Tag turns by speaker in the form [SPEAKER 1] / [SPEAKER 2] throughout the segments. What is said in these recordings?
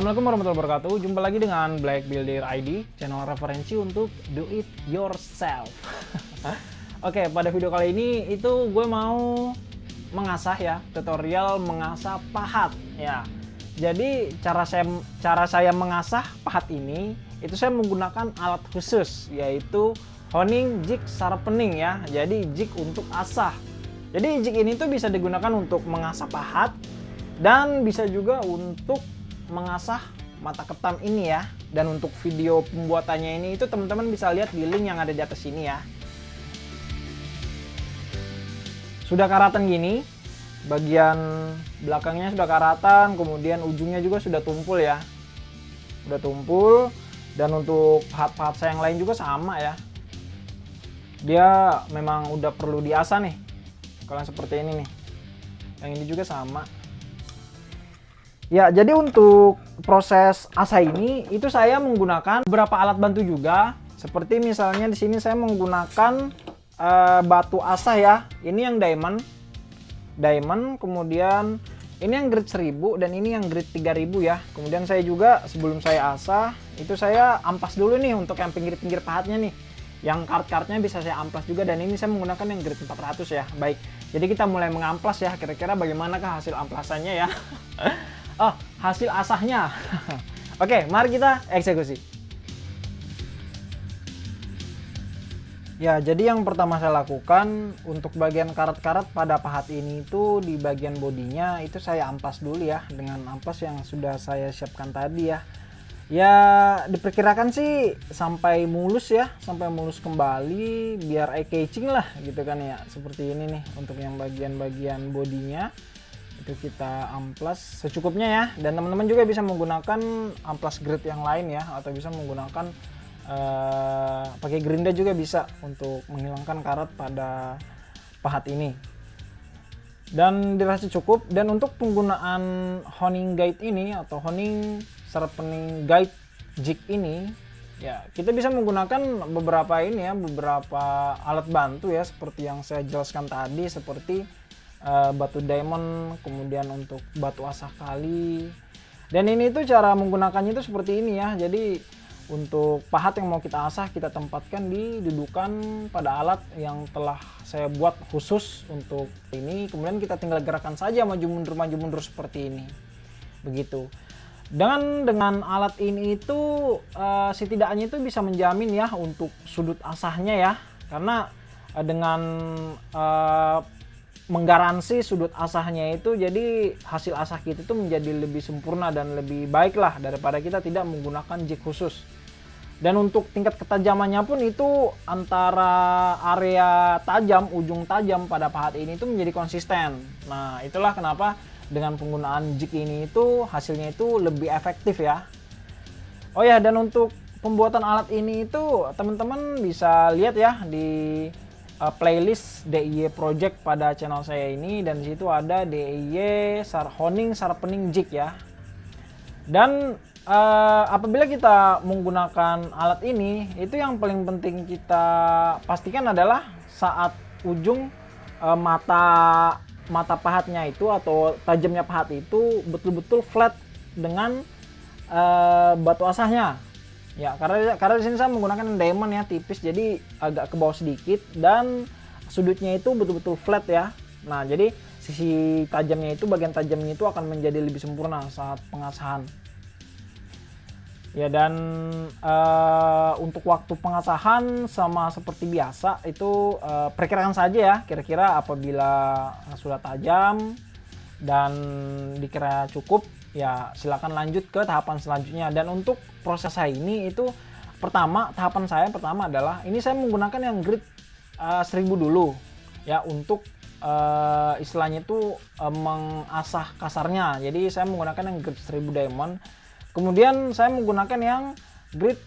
[SPEAKER 1] Assalamualaikum warahmatullahi wabarakatuh. Jumpa lagi dengan Black Builder ID, channel referensi untuk do it yourself. Oke, pada video kali ini itu gue mau mengasah ya, tutorial mengasah pahat ya. Jadi cara saya mengasah pahat ini itu saya menggunakan alat khusus, yaitu honing jig sharpening ya. Jadi jig untuk asah. Jadi jig ini tuh bisa digunakan untuk mengasah pahat dan bisa juga untuk mengasah mata ketam ini ya. Dan untuk video pembuatannya ini itu teman-teman bisa lihat di link yang ada di atas sini ya. Sudah karatan gini, bagian belakangnya sudah karatan, kemudian ujungnya juga sudah tumpul ya. Sudah tumpul. Dan untuk pahat-pahat saya yang lain juga sama ya. Dia memang udah perlu diasah nih. Kalau seperti ini nih. Yang ini juga sama. Ya, jadi untuk proses asah ini itu saya menggunakan beberapa alat bantu juga. Seperti misalnya di sini saya menggunakan batu asah ya. Ini yang diamond, kemudian ini yang grade 1000 dan ini yang grade 3000 ya. Kemudian saya juga sebelum saya asah itu saya amplas dulu nih untuk yang pinggir-pinggir pahatnya nih. Yang kart-kartnya bisa saya amplas juga, dan ini saya menggunakan yang grade 400 ya. Baik, jadi kita mulai mengamplas ya. Kira-kira bagaimanakah hasil amplasannya ya. Oh, hasil asahnya. Oke, mari kita eksekusi. Ya, jadi yang pertama saya lakukan untuk bagian karat-karat pada pahat ini itu di bagian bodinya itu saya amplas dulu ya dengan amplas yang sudah saya siapkan tadi ya. Ya, diperkirakan sih sampai mulus ya, sampai mulus kembali biar eye catching lah gitu kan ya. Seperti ini nih untuk yang bagian-bagian bodinya. Itu kita amplas secukupnya ya, dan teman-teman juga bisa menggunakan amplas grade yang lain ya, atau bisa menggunakan pakai gerinda juga bisa untuk menghilangkan karat pada pahat ini, dan dirasa cukup. Dan untuk penggunaan honing guide ini atau honing sharpening guide jig ini ya, kita bisa menggunakan beberapa ini ya, beberapa alat bantu ya, seperti yang saya jelaskan tadi, seperti batu diamond, kemudian untuk batu asah kali. Dan ini tuh cara menggunakannya itu seperti ini ya. Jadi untuk pahat yang mau kita asah, kita tempatkan di dudukan pada alat yang telah saya buat khusus untuk ini. Kemudian kita tinggal gerakan saja maju mundur seperti ini. Begitu. Dengan alat ini itu setidaknya itu bisa menjamin ya untuk sudut asahnya ya. Karena dengan menggaransi sudut asahnya itu, jadi hasil asah kita itu menjadi lebih sempurna dan lebih baik lah daripada kita tidak menggunakan jig khusus. Dan untuk tingkat ketajamannya pun itu antara area tajam, ujung tajam pada pahat ini itu menjadi konsisten. Nah, itulah kenapa dengan penggunaan jig ini itu hasilnya itu lebih efektif ya. Oh ya, dan untuk pembuatan alat ini itu teman-teman bisa lihat ya di playlist DIY project pada channel saya ini, dan disitu ada DIY honing sharpening jig ya. Dan apabila kita menggunakan alat ini, itu yang paling penting kita pastikan adalah saat ujung mata pahatnya itu atau tajamnya pahat itu betul-betul flat dengan batu asahnya. Ya, karena di sini saya menggunakan diamond ya, tipis, jadi agak ke bawah sedikit, dan sudutnya itu betul-betul flat ya. Nah, jadi sisi tajamnya itu, bagian tajamnya itu akan menjadi lebih sempurna saat pengasahan. Ya, dan untuk waktu pengasahan sama seperti biasa itu perkirakan saja ya, kira-kira apabila sudah tajam dan dikira cukup, ya silakan lanjut ke tahapan selanjutnya. Dan untuk proses saya ini itu tahapan saya pertama adalah ini saya menggunakan yang grade 1000 dulu ya, untuk istilahnya itu mengasah kasarnya. Jadi saya menggunakan yang grade 1000 diamond, kemudian saya menggunakan yang grade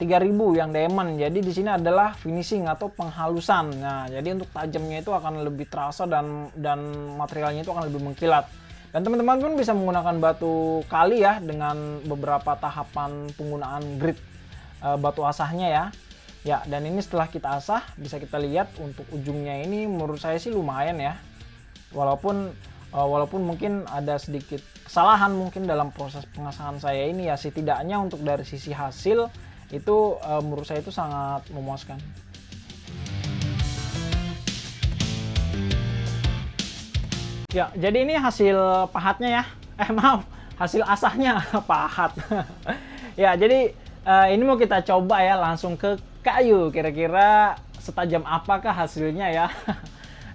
[SPEAKER 1] 3000 yang diamond. Jadi di sini adalah finishing atau penghalusan. Nah, jadi untuk tajamnya itu akan lebih terasa dan materialnya itu akan lebih mengkilat. Dan teman-teman pun bisa menggunakan batu kali ya, dengan beberapa tahapan penggunaan grit batu asahnya ya. Ya, dan ini setelah kita asah bisa kita lihat untuk ujungnya ini menurut saya sih lumayan ya. Walaupun mungkin ada sedikit kesalahan mungkin dalam proses pengasahan saya ini ya. Setidaknya untuk dari sisi hasil itu menurut saya itu sangat memuaskan. Ya, jadi ini hasil pahatnya ya. Maaf, hasil asahnya pahat. Ya, jadi ini mau kita coba ya langsung ke kayu. Kira-kira setajam apakah hasilnya ya.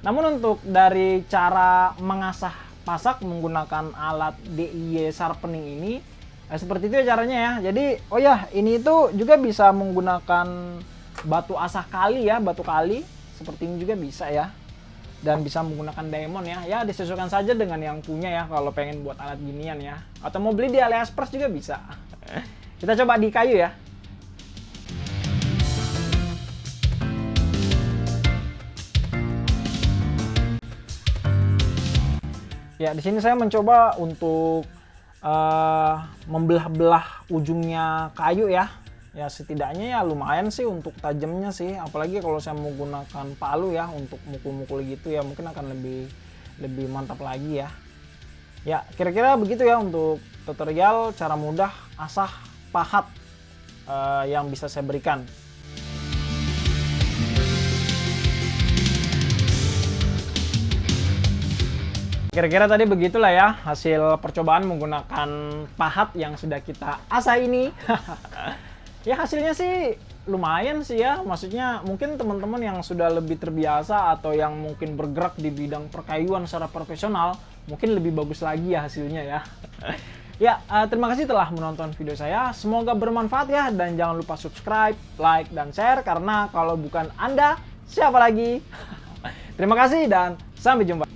[SPEAKER 1] Namun untuk dari cara mengasah pasak menggunakan alat DIY sharpening ini seperti itu ya caranya ya. Jadi oh ya, ini itu juga bisa menggunakan batu asah kali ya, batu kali seperti ini juga bisa ya. Dan bisa menggunakan diamond ya. Ya disesuaikan saja dengan yang punya ya kalau pengen buat alat ginian ya. Atau mau beli di AliExpress juga bisa. Kita coba di kayu ya. Ya, di sini saya mencoba untuk membelah-belah ujungnya kayu ya. Ya setidaknya ya lumayan sih untuk tajamnya sih. Apalagi kalau saya menggunakan palu ya untuk mukul-mukul gitu ya, mungkin akan lebih mantap lagi ya. Ya, kira-kira begitu ya untuk tutorial cara mudah asah pahat yang bisa saya berikan. Kira-kira tadi begitulah ya hasil percobaan menggunakan pahat yang sudah kita asah ini. Ya hasilnya sih lumayan sih ya. Maksudnya mungkin teman-teman yang sudah lebih terbiasa atau yang mungkin bergerak di bidang perkayuan secara profesional mungkin lebih bagus lagi ya hasilnya ya. Ya, terima kasih telah menonton video saya. Semoga bermanfaat ya, dan jangan lupa subscribe, like, dan share karena kalau bukan Anda, siapa lagi? Terima kasih dan sampai jumpa.